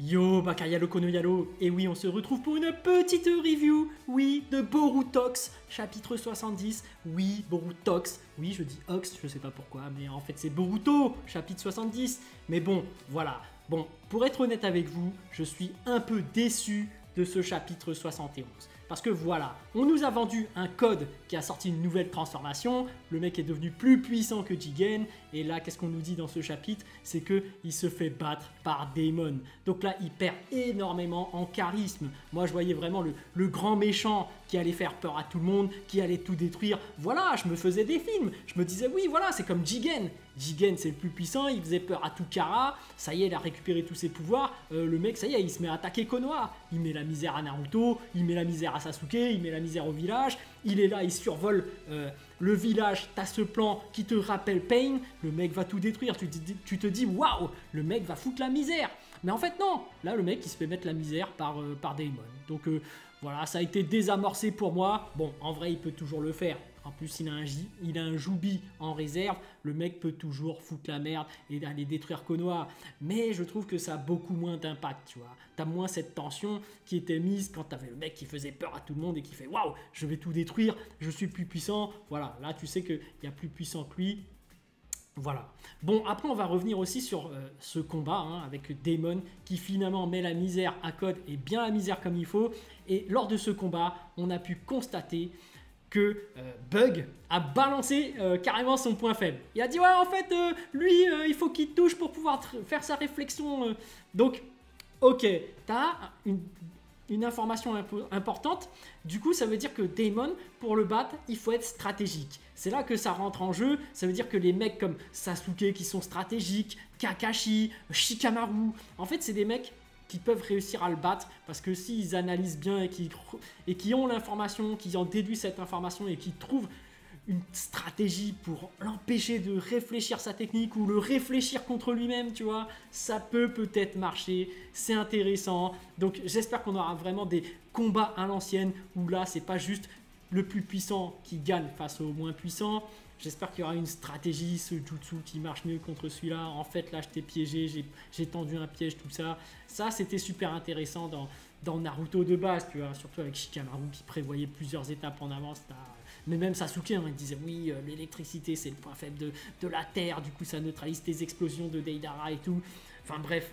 Yo, Bakayalo Konoyalo, et oui, on se retrouve pour une petite review, oui, de Borutox, chapitre 70, oui, Borutox, oui, je dis Ox, je sais pas pourquoi, mais en fait c'est Boruto, chapitre 70, mais bon, voilà, bon, pour être honnête avec vous, je suis un peu déçu de ce chapitre 71. Parce que voilà, on nous a vendu un code qui a sorti une nouvelle transformation, le mec est devenu plus puissant que Jigen, et là qu'est-ce qu'on nous dit dans ce chapitre? C'est qu'il se fait battre par Daemon. Donc là il perd énormément en charisme. Moi je voyais vraiment le grand méchant qui allait faire peur à tout le monde, qui allait tout détruire. Voilà, je me faisais des films, je me disais oui voilà c'est comme Jigen. Jigen c'est le plus puissant, il faisait peur à tout Kara, ça y est il a récupéré tous ses pouvoirs, le mec ça y est il se met à attaquer Konoha, il met la misère à Naruto, il met la misère à Sasuke, il met la misère au village, il est là, il survole le village, t'as ce plan qui te rappelle Pain, le mec va tout détruire, tu te dis waouh, le mec va foutre la misère. Mais en fait non, là le mec il se fait mettre la misère par Daemon. Donc voilà, ça a été désamorcé pour moi. Bon, en vrai il peut toujours le faire. En plus, il a un Joubi en réserve. Le mec peut toujours foutre la merde et aller détruire Konoha. Mais je trouve que ça a beaucoup moins d'impact, tu vois. T'as moins cette tension qui était mise quand t'avais le mec qui faisait peur à tout le monde et qui fait « Waouh, je vais tout détruire, je suis plus puissant. » Voilà, là tu sais qu'il y a plus puissant que lui. Voilà. Bon, après on va revenir aussi sur ce combat hein, avec Daemon qui finalement met la misère à Code et bien la misère comme il faut. Et lors de ce combat, on a pu constater que Bug a balancé carrément son point faible. Il a dit ouais en fait lui il faut qu'il touche pour pouvoir faire sa réflexion. Donc ok, t'as une information importante. Du coup ça veut dire que Daemon pour le battre il faut être stratégique. C'est là que ça rentre en jeu. Ça veut dire que les mecs comme Sasuke qui sont stratégiques, Kakashi, Shikamaru, en fait c'est des mecs qui peuvent réussir à le battre parce que s'ils analysent bien et qui ont l'information, qui en déduisent cette information et qui trouvent une stratégie pour l'empêcher de réfléchir sa technique ou le réfléchir contre lui-même, tu vois, ça peut-être marcher, c'est intéressant. Donc j'espère qu'on aura vraiment des combats à l'ancienne où là c'est pas juste le plus puissant qui gagne face au moins puissant. J'espère qu'il y aura une stratégie, ce jutsu qui marche mieux contre celui-là. En fait, là, je t'ai piégé, j'ai tendu un piège, tout ça. Ça, c'était super intéressant dans Naruto de base, tu vois. Surtout avec Shikamaru qui prévoyait plusieurs étapes en avance. Mais même Sasuke, hein, il disait oui, l'électricité, c'est le point faible de la Terre. Du coup, ça neutralise tes explosions de Deidara et tout. Enfin bref,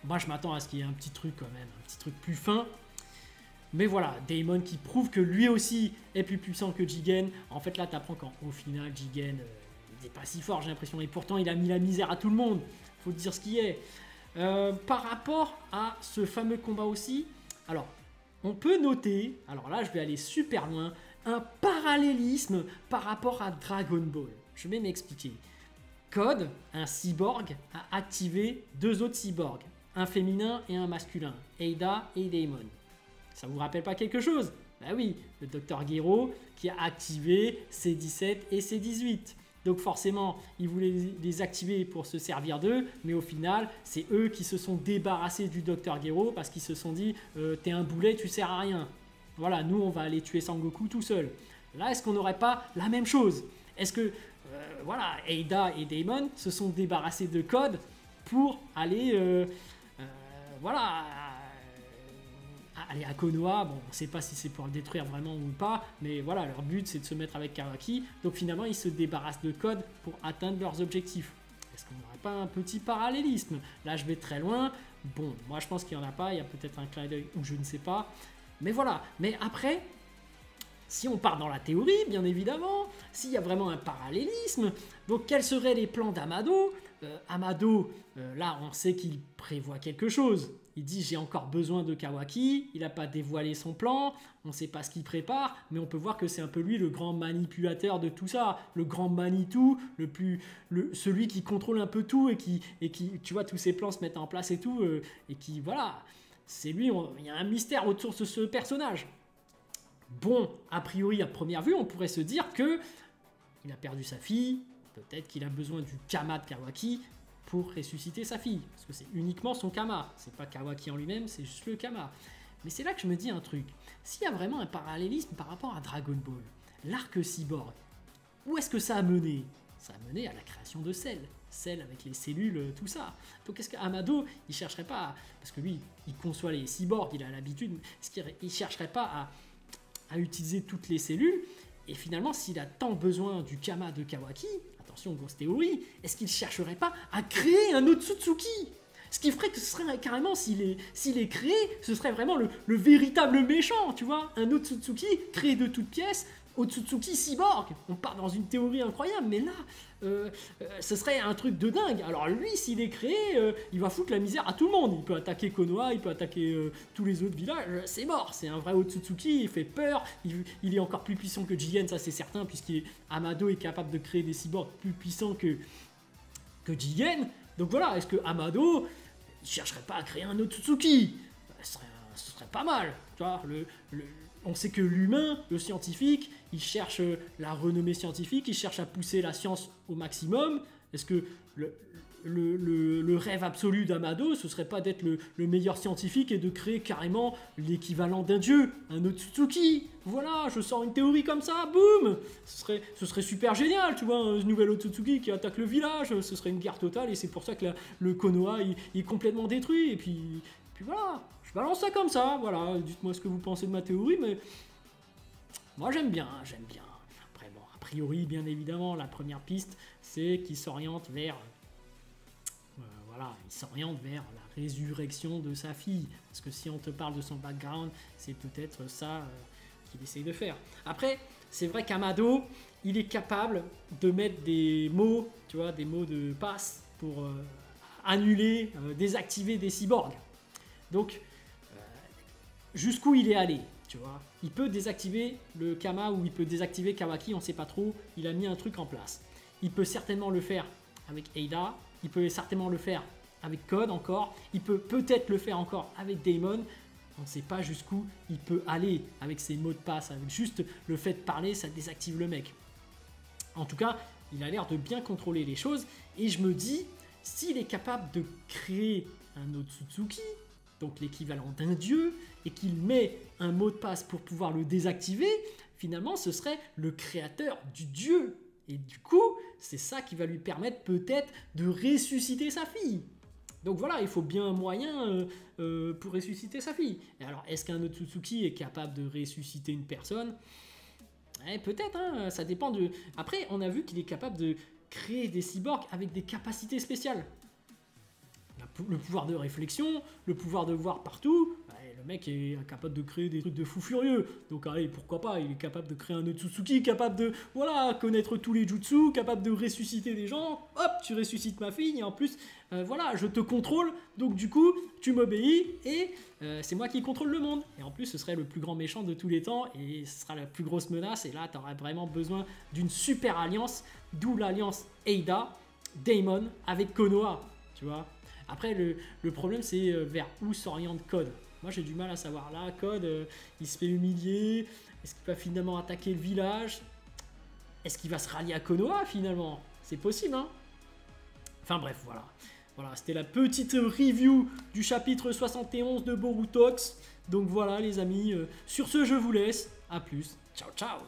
moi, je m'attends à ce qu'il y ait un petit truc quand même, un petit truc plus fin. Mais voilà, Daemon qui prouve que lui aussi est plus puissant que Jigen. En fait, là, t'apprends qu'au final, Jigen n'est pas si fort, j'ai l'impression. Et pourtant, il a mis la misère à tout le monde. Faut dire ce qui est. Par rapport à ce fameux combat aussi, alors, on peut noter, alors là, je vais aller super loin, un parallélisme par rapport à Dragon Ball. Je vais m'expliquer. Code, un cyborg, a activé deux autres cyborgs, un féminin et un masculin, Eida et Daemon. Ça vous rappelle pas quelque chose? Bah oui, le Dr Gero qui a activé C17 et C18. Donc forcément, il voulait les activer pour se servir d'eux, mais au final, c'est eux qui se sont débarrassés du Dr Gero parce qu'ils se sont dit t'es un boulet, tu sers à rien. Voilà, nous on va aller tuer Sangoku tout seul. Là, est-ce qu'on n'aurait pas la même chose? Est-ce que voilà, Eida et Daemon se sont débarrassés de Code pour aller voilà, aller à Konoha, bon, on ne sait pas si c'est pour le détruire vraiment ou pas, mais voilà, leur but c'est de se mettre avec Kawaki, donc finalement ils se débarrassent de Code pour atteindre leurs objectifs. Est-ce qu'on n'aurait pas un petit parallélisme? Là je vais très loin, bon, moi je pense qu'il n'y en a pas, il y a peut-être un clin d'œil ou je ne sais pas, mais voilà, mais après, si on part dans la théorie, bien évidemment, s'il y a vraiment un parallélisme, donc quels seraient les plans d'Amado? Amado, là on sait qu'il prévoit quelque chose. Il dit j'ai encore besoin de Kawaki, il n'a pas dévoilé son plan, on ne sait pas ce qu'il prépare, mais on peut voir que c'est un peu lui le grand manipulateur de tout ça, le grand Manitou, celui qui contrôle un peu tout et qui tu vois, tous ses plans se mettent en place et tout, et qui, voilà, c'est lui, il y a un mystère autour de ce personnage. Bon, a priori, à première vue, on pourrait se dire que il a perdu sa fille, peut-être qu'il a besoin du Kama de Kawaki pour ressusciter sa fille, parce que c'est uniquement son Kama, c'est pas Kawaki en lui-même, c'est juste le Kama. Mais c'est là que je me dis un truc, s'il y a vraiment un parallélisme par rapport à Dragon Ball, l'arc cyborg, où est-ce que ça a mené? Ça a mené à la création de Cell. celle avec les cellules, tout ça. Donc est-ce qu'Amado, il chercherait pas, parce que lui, il conçoit les cyborgs, il a l'habitude, est-ce qu'il chercherait pas à utiliser toutes les cellules? Et finalement, s'il a tant besoin du Kama de Kawaki, attention, grosse théorie, est-ce qu'il chercherait pas à créer un Otsutsuki? Ce qui ferait que ce serait carrément, s'il est créé, ce serait vraiment le véritable méchant, tu vois. Un Otsutsuki créé de toutes pièces, Otsutsuki cyborg. On part dans une théorie incroyable, mais là, ce serait un truc de dingue. Alors lui, s'il est créé, il va foutre la misère à tout le monde. Il peut attaquer Konoha, il peut attaquer tous les autres villages. C'est mort, c'est un vrai Otsutsuki, il fait peur. Il est encore plus puissant que Jigen, ça c'est certain, Amado est capable de créer des cyborgs plus puissants que Jigen. Donc voilà, est-ce que Amado, il chercherait pas à créer un Otsutsuki? Ce serait pas mal, tu vois. On sait que l'humain, le scientifique, il cherche la renommée scientifique, il cherche à pousser la science au maximum. Est-ce que le rêve absolu d'Amado, ce serait pas d'être le meilleur scientifique et de créer carrément l'équivalent d'un dieu, un Otsutsuki? Voilà, je sors une théorie comme ça, boum! Ce serait super génial, tu vois, un nouvel Otsutsuki qui attaque le village, ce serait une guerre totale, et c'est pour ça que le Konoha, il est complètement détruit, et puis voilà, je balance ça comme ça, voilà, dites-moi ce que vous pensez de ma théorie, mais moi j'aime bien. Après, bon, a priori, bien évidemment, la première piste, c'est qu'il s'oriente vers... il s'oriente vers la résurrection de sa fille. Parce que si on te parle de son background, c'est peut-être ça qu'il essaye de faire. Après, c'est vrai qu'Amado, il est capable de mettre des mots, tu vois, des mots de passe pour annuler, désactiver des cyborgs. Donc, jusqu'où il est allé, tu vois. Il peut désactiver le Kama ou il peut désactiver Kawaki, on ne sait pas trop. Il a mis un truc en place. Il peut certainement le faire avec Eida. Il peut certainement le faire avec Code encore. Il peut peut-être le faire encore avec Daemon. On ne sait pas jusqu'où il peut aller avec ses mots de passe. Avec juste le fait de parler, ça désactive le mec. En tout cas, il a l'air de bien contrôler les choses. Et je me dis, s'il est capable de créer un Otsutsuki, donc l'équivalent d'un dieu, et qu'il met un mot de passe pour pouvoir le désactiver, finalement, ce serait le créateur du dieu. Et du coup, c'est ça qui va lui permettre peut-être de ressusciter sa fille. Donc voilà, il faut bien un moyen pour ressusciter sa fille. Et alors, est-ce qu'un Otsutsuki est capable de ressusciter une personne? Peut-être, hein, ça dépend de... Après, on a vu qu'il est capable de créer des cyborgs avec des capacités spéciales. Le pouvoir de réflexion, le pouvoir de voir partout. Le mec est capable de créer des trucs de fou furieux. Donc allez, pourquoi pas, il est capable de créer un Otsutsuki, capable de connaître tous les jutsu, capable de ressusciter des gens. Hop, tu ressuscites ma fille et en plus, je te contrôle. Donc du coup, tu m'obéis et c'est moi qui contrôle le monde. Et en plus, ce serait le plus grand méchant de tous les temps et ce sera la plus grosse menace. Et là, tu aurais vraiment besoin d'une super alliance, d'où l'alliance Eida, Daemon avec Konoha, tu vois. Après, le problème, c'est vers où s'oriente Code. Moi, j'ai du mal à savoir. Là, Code, il se fait humilier. Est-ce qu'il va finalement attaquer le village? Est-ce qu'il va se rallier à Konoha, finalement? C'est possible, hein? Enfin, bref, voilà. Voilà, c'était la petite review du chapitre 71 de Borutox. Donc voilà, les amis. Sur ce, je vous laisse. A plus. Ciao, ciao!